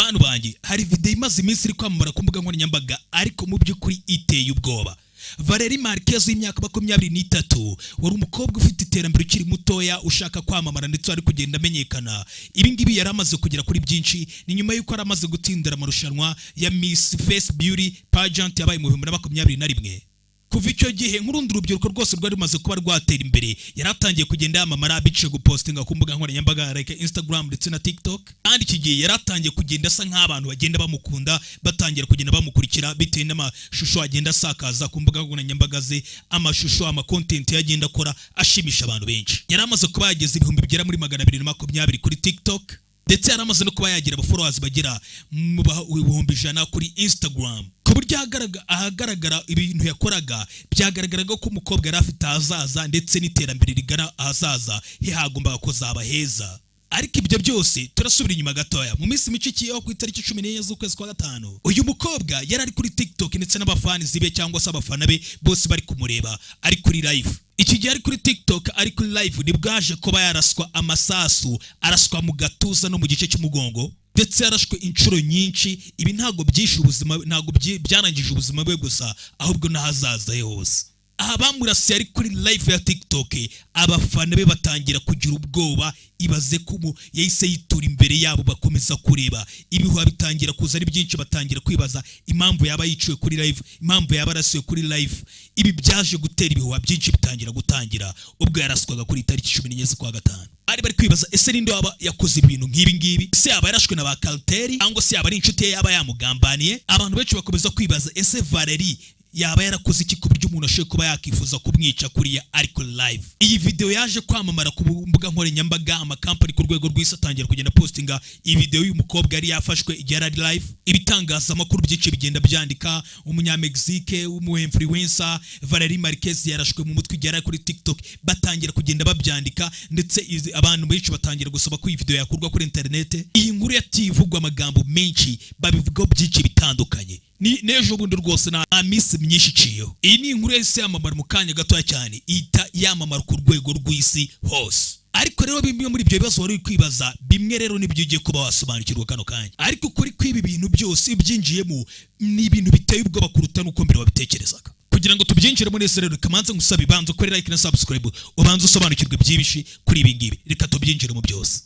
bantu banjye hari video imaze iminsi iri kwamamara ku mbuga nkoranyambaga ariko mu by'ukuri iteye ubwoba. Valerie Marquez w'imyaka 23 wari umukobwa ufite iterambere ukiri mutoya ushaka kwamamara ndetse ari kugenda amenyekana. Ibi ngibi yari amaze kugera kuri byinshi ni nyuma yuko ari amaze gutindira amarushanwa ya Miss Face Beauty Pageant yabaye mu 2021. Kuva icyo gihe nk'urundi rubyiruko rwose rwari rumaze kuba rwatera imbere yaratangiye kugenda yamamara bice gupostinga ku mbuga nkoranyambaga like Instagram ndetse na TikTok. Kandi iki gihe yaratangiye kugenda asa nk'abantu bagenda bamukunda batangira kugenda bamukurikira bitewe n'amashusho agenda asakaza ku mbuga nkoranyambaga ze, amashusho content yagenda akora ashimisha abantu benshi. Yaramaze kuba yageze ibihumbi bigera muri 220 kuri TikTok ndetse yaramaze no kuba yagira followers bagera mu 100 kuri Instagram. Kuburyo ahagaragara ibintu yakoraga byagaragaraga ko umukobwa yari afite ahazaza ndetse n'iterambere rigana ahazaza hagombaga kuzaba heza. Ariko ibyo byose turasubira inyuma gatoya mu minsi micikiyeho ku itariki 14 z'ukwezi kwa gatanu. Uyu mukobwa yari ari kuri TikTok ndetse n'abafans be cyangwa se abafana be bose bari kumureba ari kuri live. Iki gihe ari kuri TikTok ari kuri live nibwaje kuba yaraswa amasasu, araswa mu gatuza no mu gice cy'umugongo ndetse yarashwe inshuro nyinshi. Ibi ntago byishe ubuzima, ntago byanangije ubuzima bwe gusa ahubwo nahazaza hose. Aha bamurasiye ari kuri live ya TikTok, abafana be batangira kugira ubwoba, ibaze ko yahise yitura imbere yabo bakomeza kureba. Ibihuha bitangira kuza ari byinshi, batangira kwibaza impamvu yaba yiciwe kuri live, impamvu yaba arasiwe kuri live. Ibi byaje gutera ibihuha byinshi bitangira gutangira ubwo yaraswaga kuri tariki 14 z'ukwa gatanu. Bari kwibaza ese ninde waba yakoze ibintu nk'ibi ngibi, ese yaba yarashwe na ba Kalteri cyangwa se yaba ari inshuti ye yaba yamugambaniye. Abantu benshi bakomeza kwibaza ese Valerie yaba yarakoze iki ku buryo umuntu ashoboye kuba yakifuza kumwica kuriya ariko live. Iyi video yaje kwamamara ku mbuga nkoranyambaga, amakampani ku rwego rw'isi atangira kugenda postinga iyi video y'uyu mukobwa yari yafashwe igihe ari live. Ibitangazamakuru byinshi bigenda byandika umunyamexike w'umu-influencer Valerie Marquez yarashwe mu mutwe igihe ari kuri TikTok, batangira kugenda babyandika ndetse abantu benshi batangira gusaba ko iyi video yakurwa kuri internet. Iyi nkuru yativugwa amagambo menshi, babivugaho byinshi bitandukanye. Ni nejo bundi rwose na amisi myinshi ciyo. Iyi ni inkuru yese yamamara mu kanya gatoya cyane ita yamamara ku rwego rw'isi hose. Ariko rero bimwe muri ibyo bibazo wari kwibaza bimwe rero nibyo ugiye kuba wasobanukirwa kano kanya. Ariko kuri kwibi bintu byose byinjiyemo ni ibintu biteye ubwoba kuruta nuko mbere wabitekerezaga. Kugira ngo tubyinjire muri ese rero kamanze ngusaba ibanze kuri like na subscribe ubanze usobanukirwe byibishi kuri ibi ngibi. Reka tubyinjire mu byose.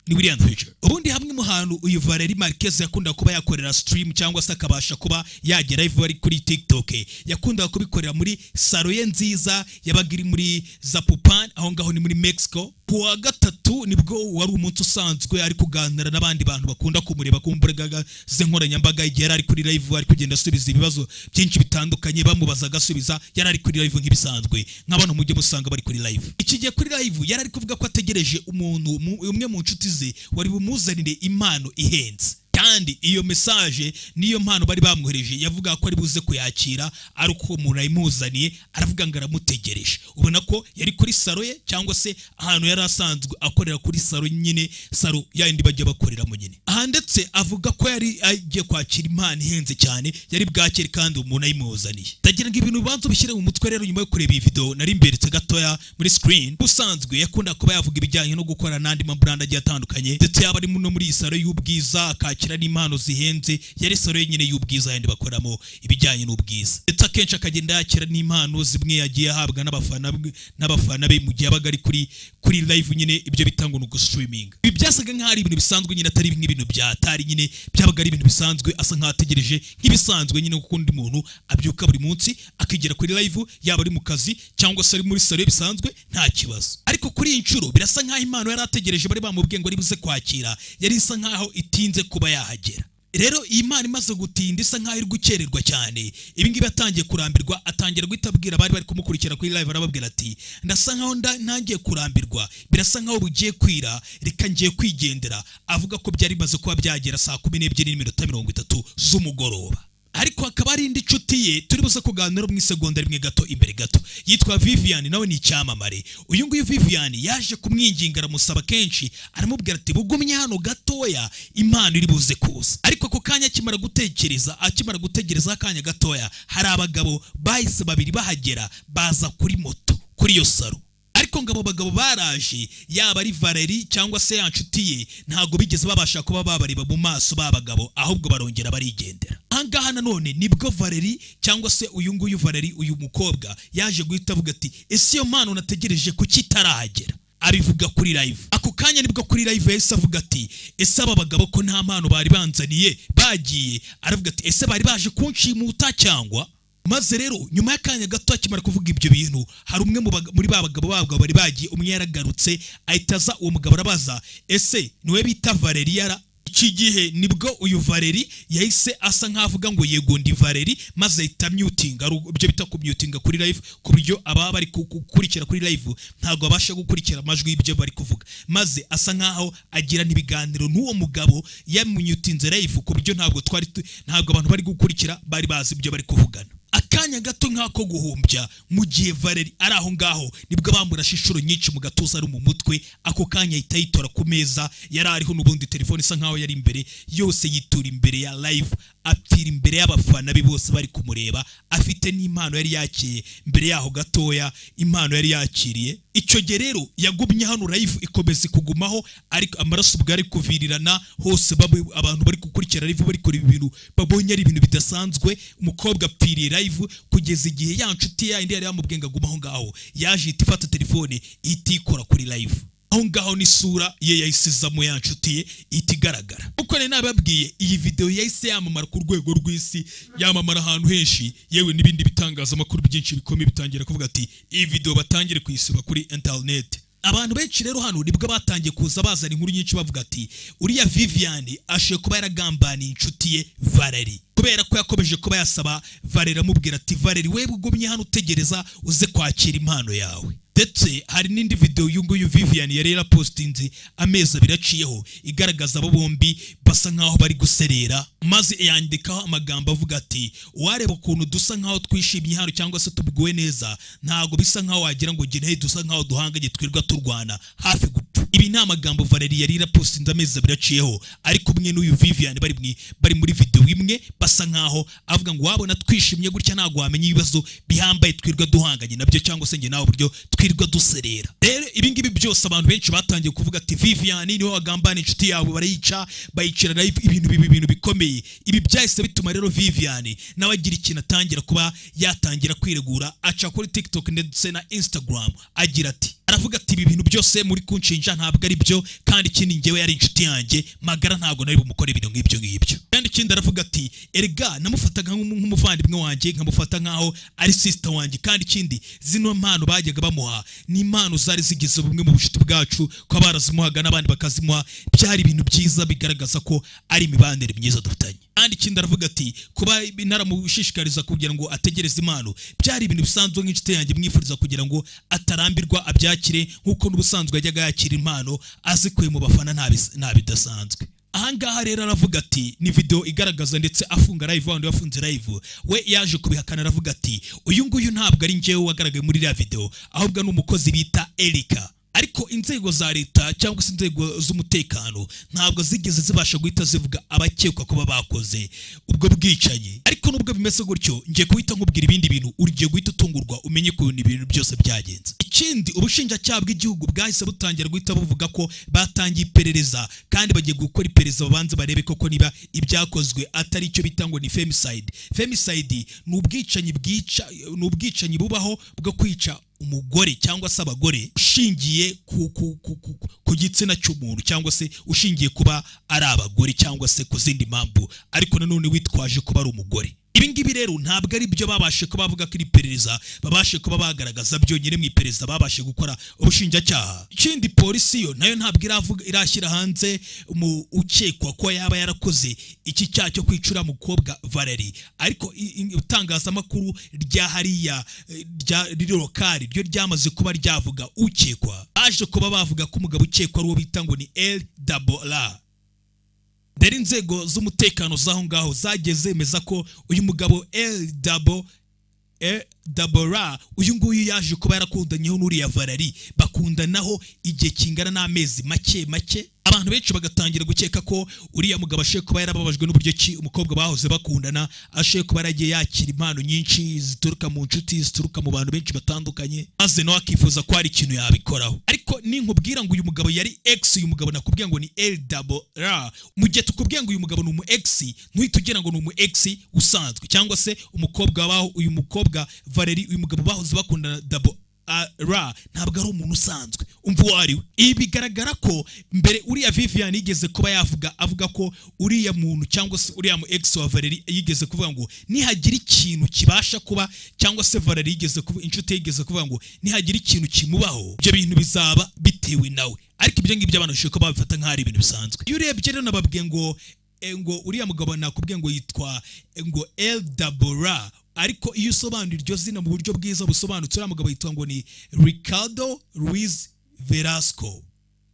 Ni William Future. Ubundi hamwe mu hantu uyu Valerie Marquez yakunda kuba yakorera stream cyangwa se akabasha kuba yagera live bari kuri TikTok, yakunda kubikorera muri salo ye nziza yabagiri muri Zapopan aho ngaho ni muri Mexico. Kuwa gatatu nibwo wari umunsi usanzwe ari kuganira n'abandi bantu bakunda kumureba ku mbuga z'inkoranyambaga igihe ari kuri live ari kugenda asubiza ibibazo byinshi bitandukanye bamubaza agasubiza. Yari ari kuri live nk'ibisanzwe nk'abantu mujye musanga bari kuri live. Iki gihe kuri live yari ari kuvuga ko ategereje umuntu umwe mu nshuti ze wari bumuzanire impano ihenze. Kandi iyo message niyo mpano bari bamwohereje yavuga ko ari buze kuyakira ari uko umuntu ayimuzaniye, aravuga ngo aramutegereje. Ubona ko yari kuri salo ye cyangwa se ahantu yari asanzwe akorera kuri salo nyine, salo yandi bajya bakorera mu nyine. Aha ndetse avuga ko yari agiye kwakira impano ihenze cyane, yari bwakire kandi umuntu ayimuzaniye. Tagira ngo ibintu banzo bishyire mu mutwe rero nyuma yo kureba iyi video nari imberetse gatoya muri screen. Usanzwe yakunda kuba yavuga ibijyanye no gukora nandi mabrand agiye atandukanye ndetse yaba ari no muri salo y'ubwiza akakira n'impano zihenze. Yari salo nyine y'ubwiza yandi bakoramo ibijyanye n'ubwiza ndetse akenshi akagenda yakira n'impano zimwe yagiye ahabwa n'abafana be mu gihe abaga ari kuri live nyine. Ibyo bitangwa no streaming. Ibi byasaga nk'ari ibintu bisanzwe nyine atari ibintu byatari nyine, byabaga ari ibintu bisanzwe asa nk'ategereje nk'ibisanzwe nyine kuko undi muntu abyuka buri munsi akigera kuri live yaba ari mu kazi cyangwa se ari muri salo bisanzwe nta kibazo. Ariko kuri iyi nshuro birasa nk'aho impano yari ategereje bari bamubwiye ngo ari buze kwakira yari isa nk'aho itinze kuba yahagera. Rero iyi Imana imaze gutinda isa nk'aho iri gukererwa cyane. Ibi ngibi atangiye kurambirwa, atangira guhitabwira bari kumukurikira kuri live arababwira ati ndasa nk'aho ntangiye kurambirwa, birasa nk'aho bugiye kwira, reka ngiye kwigendera. Avuga ko byari bimaze kuba byagera saa 12:30 z'umugoroba. Ariko akaba ari indi nshuti ye turi buze kuganira mu isegonda rimwe gato imbere gato, yitwa Vivian, nawe ni icyamamare. Uyu nguyu Vivian yaje kumwinginga aramusaba kenshi, aramubwira ati bugumye hano gatoya impano iri buze kuza. Ariko ako kanya akimara gutegereza akanya gatoya hari abagabo bahise babiri bahagera baza kuri moto kuri iyo salo. ariko ngabo bagabo baraje yaba ari Valerie cyangwa se yanshuti ye ntago bigeze babasha kuba babareba mu maso babagabo ahubwo barongera barigendera. Ahangaha nanone nibwo Valerie cyangwa se uyu nguyu Valerie uyu mukobwa yaje guhita avuga ati ese iyo mpano nategereje kuki itarahagera. Abivuga kuri live. Ako kanya nibwo kuri live yahise avuga ati ese aba bagabo ko nta mpano bari banzaniye bagiye. Aravuga ati ese bari baje kunshimuta cyangwa. Maze rero nyuma y'akanya gato akimara kuvuga ibyo bintu hari umwe muri babagabo bari bagiye, umwe yaragarutse ahitaza uwo mugabo arabaza ese niwe bita Valerie. Iki gihe nibwo uyu Valerie yahise asa nkavuga ngo yego ndi Valerie, maze ahita mutinga, ibyo bita kummutinga kuri live, ku buryo aba bari gukurikira kuri live ntago abasha gukurikira amajwi y'ibyo bari kuvuga. Maze asa nkaho agira n'ibiganiro n'uwo mugabo yamunyutinze live, ku buryo ntabwo abantu bari gukurikira bari bazi ibyo bari kuvugana. Akanya gato nk'ako guhumbya mu gihe Valerie ari aho ngaho nibwo bamurashe inshuro nyinshi mu gatuza ari mu mutwe. Ako kanya ahita yitora ku meza yari ariho, n'ubundi telefone isa nkaho yari imbere yose yitura imbere ya live, apfira imbere y'abafana be bose bari kumureba. Afite n'impano yari yakiriye mbere yaho gatoya, impano yari yakiriye. Icyo gihe rero yagumye hano live ikomeza kugumaho, ariko amaraso bwari kuvirirana hose, abantu bari gukurikira live bari kuri ibintu babonye ari ibintu bidasanzwe. Umukobwa apfiriye live kugeza igihe ya nshuti yindi yari yamubwenga gumaho ngaho yaje ifata telefone itikora kuri live. Aho ngaho ni sura ye yayisizamo ya nshuti ye itigaragara. Uko ne nababwiye iyi video yahise yamamara ku rwego rw'isi, yamamara ahantu henshi, yewe n'ibindi bitangaza makuru byinshi bikomeye bitangira kuvuga ati iyi video batangire kuyisiba kuri internet. Abantu benshi rero hano nibwo batangiye kuza bazana inkuru nyinshi bavuga ati uriya Viviane ashe kuba yaragambaniye inshuti ye Valerie, kubera ko yakomeje kuba yasaba Valerie amubwira ati Valerie we bugumye hano utegereza uze kwakira impano yawe. Ndetse hari n'indi video y'unguyu Viviane yari yarapostinze amezi abiri aciyeho igaragaza abo bombi basa nkaho bari guserera, maze yandikaho amagambo avuga ati wareba ukuntu dusa nkaho twishimye hano cyangwa se tubiguwe neza, ntago bisa nkaho wagira ngo ngenehe dusa nkaho duhanganye twirwa turwana hafi gupfa. Ibi ni amagambo Valerie yari yarapostinze amezi abiri aciyeho, ariko umwe n'uyu Viviane bari muri video imwe basa nkaho avuga ngo wabona twishimye gutya ntago wamenye ibibazo bihambaye twirwa duhanganye nabyo cyangwa se nge nawe buryo twirwa duserera. Rero ibingibi byose abantu benshi batangiye kuvuga ati Viviane niwe wagambana inshuti yawe barayica bayicira live, ibintu bikomeye. Ibi byahise bituma rero Viviane nawe agira ikintu atangira kuba yatangira kwiregura, aca kuri TikTok ndetse na Instagram agira ati aravuga ati ibi bintu byose muri kunshinja ntabwo ari byo, kandi ikindi ngewe yari inshuti yanjye magara ntabwo nari bumukore ibintu nk'ibyo. Kandi ikindi aravuga ati erega namufataga nk'umuvandimwe wanjye, nkamufata nkaho ari sister wanjye, kandi ikindi zino mpano bajyaga bamuha ni impano zari zigize bumwe mu bucuti bwacu, ko barazimuhaga n'abandi bakazimuha, byari ibintu byiza bigaragaza ko ari imibanire myiza dufitanye. Kandi ikindi aravuga ati kuba naramushishikariza kugira ngo ategereze impano byari ibintu bisanzwe nk'inshuti yanjye mwifuriza kugira ngo atarambirwa abyakire, nkuko n'ubusanzwe yajyaga yakira impano azikuye mu bafana nta bidasanzwe. Ahangaha rero aravuga ati ni video igaragaza ndetse afunga live, wandi wafunze live we yaje kubihakana, aravuga ati uyu nguyu ntabwo ari njyewe wagaragaye muri ya video, ahubwo n'umukozi bita Erika. Ariko inzego za leta cyangwa se inzego z'umutekano ntabwo zigeze zibasha guhita zivuga abakekwa kuba bakoze ubwo bwicanyi. Ariko nubwo bimeze gutyo ngiye guhita nkubwira ibindi bintu ugiye guhita utungurwa umenye ko ibintu byose byagenze. Ikindi ubushinjacyaha bw'igihugu bwahise butangira guhita buvuga ko batangiye iperereza, kandi bagiye gukora iperereza babanze barebe koko niba ibyakozwe atari icyo bita ngo ni femicide. Femicide ni ubwicanyi bubaho bwo kwica umugore cyangwa se abagore ushingiye ku gitsina cy'umuntu, cyangwa se ushingiye kuba ari abagore cyangwa se ku zindi mpamvu, ariko nanone witwaje kuba ari umugore. Ibi ngibi rero ntabwo ari byo babashe kuba bavuga ko iri perereza babashe kuba bagaragaza byonyine mu iperereza babashe gukora ubushinjacyaha. Ikindi polisi yo nayo ntabwo irashyira hanze mu ukekwa ko yaba yarakoze iki cyaha cyo kwicura mukobwa Valerie, ariko itangazamakuru rya hariya riri lokali ryo ryamaze kuba ryavuga ukekwa. Baje kuba bavuga ko umugabo ukekwa ari uwo bita ngo ni LRR. Deri inzego z'umutekano zaho ngaho zageze zemeza ko uyu mugabo LRR uyu nguyu yaje kuba yarakundanyeho n'uriya Valerie, bakundanaho igihe kingana n'amezi make abantu benshi bagatangira gukeka ko uriya mugabo ashe kuba yarababajwe n'uburyo ki umukobwa bahoze bakundana, ashe kuba yaragiye yakira impano nyinshi zituruka mu nshuti, zituruka mu bantu benshi batandukanye, maze nawe akifuza ko hari ikintu yabikoraho. Ariko ninkubwira ngo uyu mugabo yari ex, uyu mugabo nakubwira ngo ni LRR, mu gihe tukubwira ngo uyu mugabo ni umu ex, ntuhite ugira ngo ni umu ex usanzwe cyangwa se umukobwa wabaho, uyu mukobwa Valerie, uyu mugabo bahoze bakundana ntabwo ari umuntu usanzwe. Umva uwo ari we. Ibi bigaragara ko mbere uriya Vivian yigeze kuba avuga ko uriya muntu cyangwa se uriya mu ex wa Valerie yigeze kuvuga ngo nihagira ikintu kibasha kuba, cyangwa se Valerie yigeze kuba, inshuti yigeze kuvuga ngo nihagira ikintu kimubaho, ibyo bintu bizaba bitewe nawe. Ariko ibyo ngibyo abantu bashaka babifata nk'ari ibintu bisanzwe. Iyo urebye rero nababwiye ngo uriya mugabo nakubwiye ngo yitwa ngo LRR, ariko iyo usobanura iryo zina mu buryo bwiza busobanutse, uriya mugabo yitwa ngo ni Ricardo Ruiz Velasco.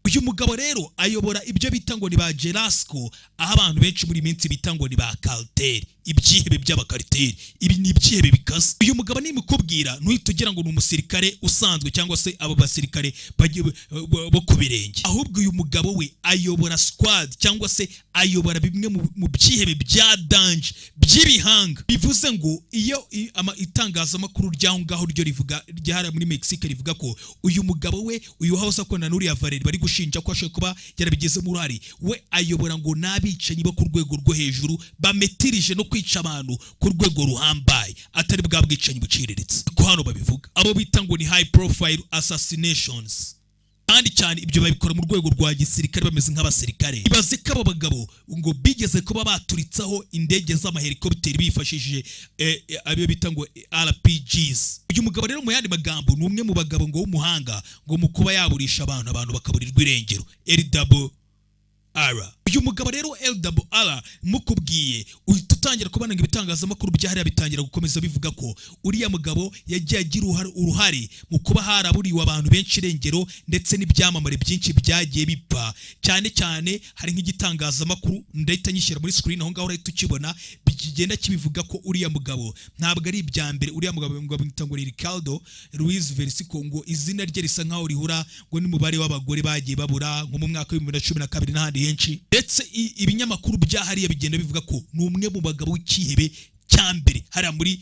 Uyu mugabo rero ayobora ibyo bita ngo ni ba Jelasco, aho abantu benshi muri minsi bita ngo ni ba Cartel, ibyihebe by'abakariteri. Ibi ni ibyihebe bikaze. Uyu mugabo nimukubwira ntuhite ugira ngo ni umusirikare usanzwe cyangwa se abo basirikare bo ku birenge, ahubwo uyu mugabo we ayobora squad cyangwa se ayobora bimwe mu byihebe bya danger by'ibihanga. Bivuze ngo iyo itangazamakuru ryaho ngaho ryo rivuga ryahara muri Mexique rivuga ko uyu mugabo we, uyu house akona n'uriya Valerie bari gushinja ko ashoboye kuba yarabigezemo uruhare, we ayobora ngo n'abicanyi bo ku rwego rwo hejuru bametirije no kwica abantu ku rwego ruhambaye, atari bwa bwicanyi buciriritse ko hano babivuga, abo bita ngo ni high profile assassinations. Kandi cyane ibyo babikora mu rwego rwa gisirikare, bameze nk'abasirikare. Ibaze ko abo bagabo ngo bigeze kuba baturitsaho indege z'amahelikopteri bifashishije abiyo bita ngo RPGs. Uyu mugabo rero mu yandi magambo ni umwe mu bagabo ngo w'umuhanga ngo mu kuba yaburisha abantu bakaburirwa irengero. LRR. Uyu mugabo rero LRR mukubwiye uhita utangira kubana ngo ibitangazamakuru byahariya bitangira gukomeza bivuga ko uriya mugabo yagiye agira uruhare mu kuba haraburiwe abantu benshi irengero, ndetse n'ibyamamare byinshi byagiye bipfa. Cyane cyane hari nk'igitangazamakuru ndahita nyishyira muri screen aho ngaho urahita ukibona, bigenda kibivuga ko uriya mugabo ntabwo ari ibya mbere. Uriya mugabo ngo bamwita ngo Ricardo Ruiz Velasco, ngo izina rye risa nkaho rihura ngo n'umubare w'abagore bagiye babura nko mu mwaka wa 2012 n'ahandi henshi. Ndetse ibinyamakuru byahariye bigenda bivuga ko ni umwe mu bagabo w'ikihebe cyambere hariya muri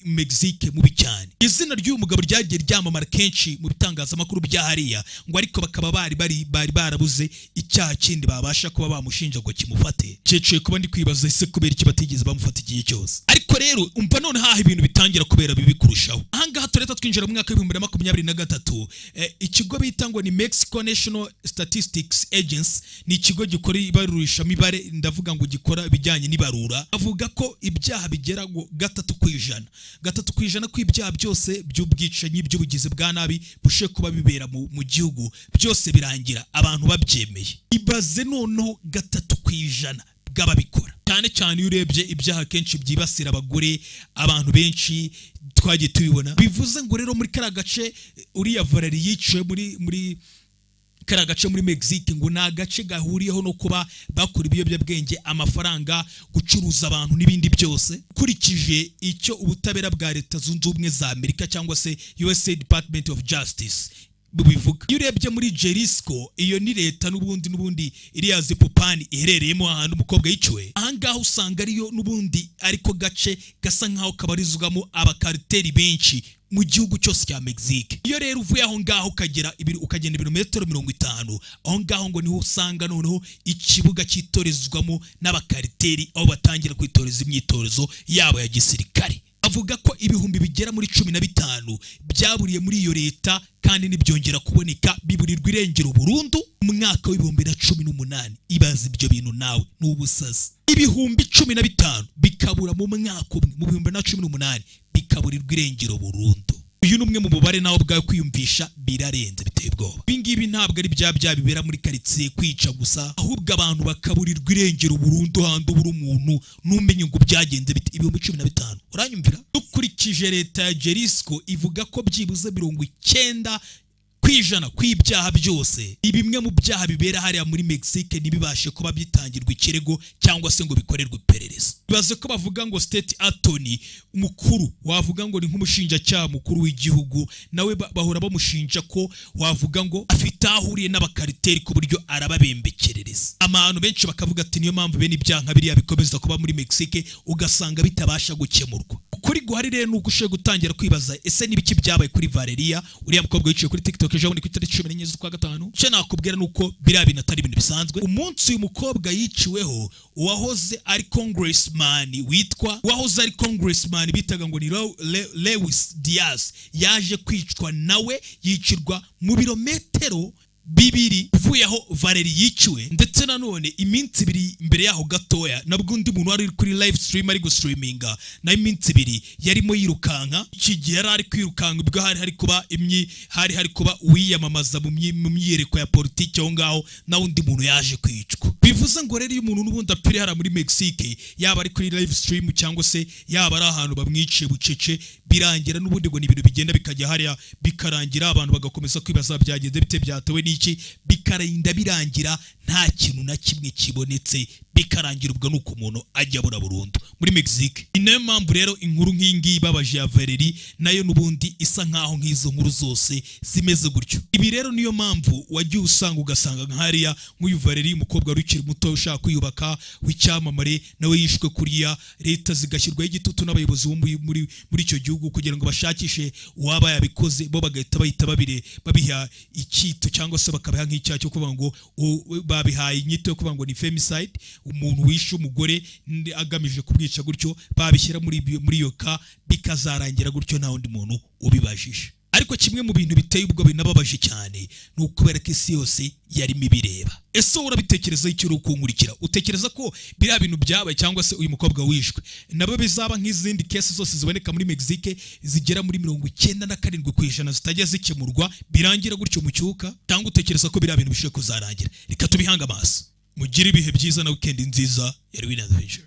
Mexique mubi cyane. Izina ry'uyu mugabo ryagiye ryamamara kenshi mu bitangazamakuru byahariya, ngo ariko bakaba bari barabuze icyaha kindi babasha kuba bamushinja ngo kimufate. Cece kuba ndi kwibaza ese kubera iki batigeze bamufata igihe cyose. Ariko rero umva none haha ibintu bitangira kubera bibi kurushaho. Ahangaha tureta twinjira mu mwaka wa 2023, ikigo bita ngo ni Mexico National Statistics Agency, ni ikigo gikora ibarurisha mibare, ndavuga ngo gikora ibijyanye n'ibarura. Avuga ko ibyaha bigera ngo 3% kw'ibyaha byose by'ubwicanyi by'ubugizi bwa nabi bushe kuba bibera mu gihugu byose birangira abantu babyemeye. Ibaze noneho 3% bw'ababikora. Cyane cyane iyo urebye ibyaha kenshi byibasira abagore, abantu benshi twagiye tubibona. Bivuze ngo rero muri kara gace uriya Valerie yiciwe muri kara gace muri Mexique, ngo na gace gahuriyeho no kuba bakora ibiyobyabwenge, amafaranga, gucuruza abantu n'ibindi byose. Kurikije icyo ubutabera bwa Leta Zunze Ubumwe za Amerika cyangwa se USA Department of Justice bivuga, iyo urebye muri Jalisco, iyo ni leta n'ubundi iriya Zipopani iherereyemo ahantu umukobwa yiciwe, ahangaho usanga ariyo n'ubundi ariko gace gasa nkaho kabarizwamo abakariteri benshi mu gihugu cyose cya Mexique. Iyo rero uvuye aho ngaho ukagenda ibirometero 50, aho ngaho ngo niho usanga noneho ikibuga cyitorezwamo n'abakariteri, aho batangira kwitoreza imyitorezo yabo ya gisirikare. Avuga ko ibihumbi bigera muri 15 byaburiye muri iyo leta, kandi nibyongera kuboneka biburirwa irengero burundu mu mwaka wa 2018. Ibaza ibyo bintu nawe n'ubusazi. Ibihumbi 15 bikabura mu mwaka umwe mu 2018 bikaburirwa irengero burundu. Uyu numwe mu mubare nawo bwawe kwiyumvisha birarenze biteye ubwoba. Bingibi ntabwo ari bya bibera muri quartier kwica gusa, ahubwo abantu bakaburirwa irengero burundu handi ubura umuntu numenye ngo byagenze bite. Ibihumbi 15 uranyumvira? Dukurikije leta ya Jalisco ivuga ko byibuze 90 kwijana kw'ibyaha byose ni bimwe mu byaha bibera hariya muri Mexique ntibibashe kuba byitangirwa ikirego cyangwa se ngo bikorerwe iperereza. Bibaze ko bavuga ngo state attorney umukuru wavuga ngo ni nk'umushinjacyaha mukuru w'igihugu, nawe bahora bamushinja ko wavuga ngo afite ahuriye n'abakariteri ku buryo arababembekerereza. Abantu benshi bakavuga ati niyo mpamvu bene ibyaha biriya bikomeza kuba muri Mexique ugasanga bitabasha gukemurwa. Kuri guhari rero nuko ushe gutangira kwibaza ese nibiki byabaye kuri Valeria uriya mukobwa wiciye kuri TikTok ejo ni ku itariki 14 z'ukwa gatanu. Cyo nakubwira nuko biriya bintu atari ibintu bisanzwe. Umunsi uyu mukobwa yiciweho uwahoze ari congressman bitaga ngo ni Lewis Diaz yaje kwicwa, nawe yicirwa mu birometero bibiri uvuye aho Valerie yiciwe, ndetse nanone iminsi ibiri imbere yaho gatoya nabwo undi muntu wari kuri live stream ari gustreaminga na iminsi ibiri yarimo yirukanka. Iki gihe yari ari kwirukanka ubwo hari kuba uwiyamamaza mu myiyereko ya politiki aho ngaho, na undi muntu yaje kwicwa. Bivuze ngo rero iyo umuntu n'ubundi apfiri hara muri Mexique yaba ari kuri live stream cyangwa se yaba ari ahantu bamwiciye bucece, birangira n'ubundi ngo ni ibintu bigenda bikajya hariya bikarangira abantu bagakomeza kwibaza byagenze bite, byatewe n'iki, bikarinda birangira nta kintu na kimwe kibonetse, bikarangira ubwo nuko umuntu ajya bura burundu muri Mexique. Inayo mpamvu rero inkuru nk'ingi babaje ya Valerie nayo n'ubundi isa nkaho nk'izo nkuru zose zimeze gutyo. Ibi rero niyo mpamvu wagiye usanga ugasanga nk'hariya nk'uyu Valerie umukobwa rukiri muto ushaka kwiyubaka w'icyamamare, nawe yishwe kuriya, leta zigashyirwaho igitutu n'abayobozi bo muri icyo gihugu kugira ngo bashakishe uwaba yabikoze, bo bagahita bahita babiha icyito cyangwa se bakabiha nk'icyaha cyo kuvuga ngo babihaye inyito yo kuvuga ngo ni femicide, umuntu wishe umugore agamije kumwica gutyo, babishyira muri iyo ka bikazarangira gutyo nta wundi muntu ubibajije. Ariko kimwe mu bintu biteye ubwo binababaje cyane ni ukubera ko isi yose yarimo ibireba. Ese urabitekereza icyo uri kunkurikira? Utekereza ko biriya bintu byabaye cyangwa se uyu mukobwa wishwe nabo bizaba nk'izindi kesi zose ziboneka muri Mexique zigera muri 97% zitajya zikemurwa birangira gutyo mu cyuka, cyangwa utekereza ko biriya bintu bishobora kuzarangira? Reka tubihanga amaso. Mugire ibihe byiza na weekend nziza ya Rwin Adventure.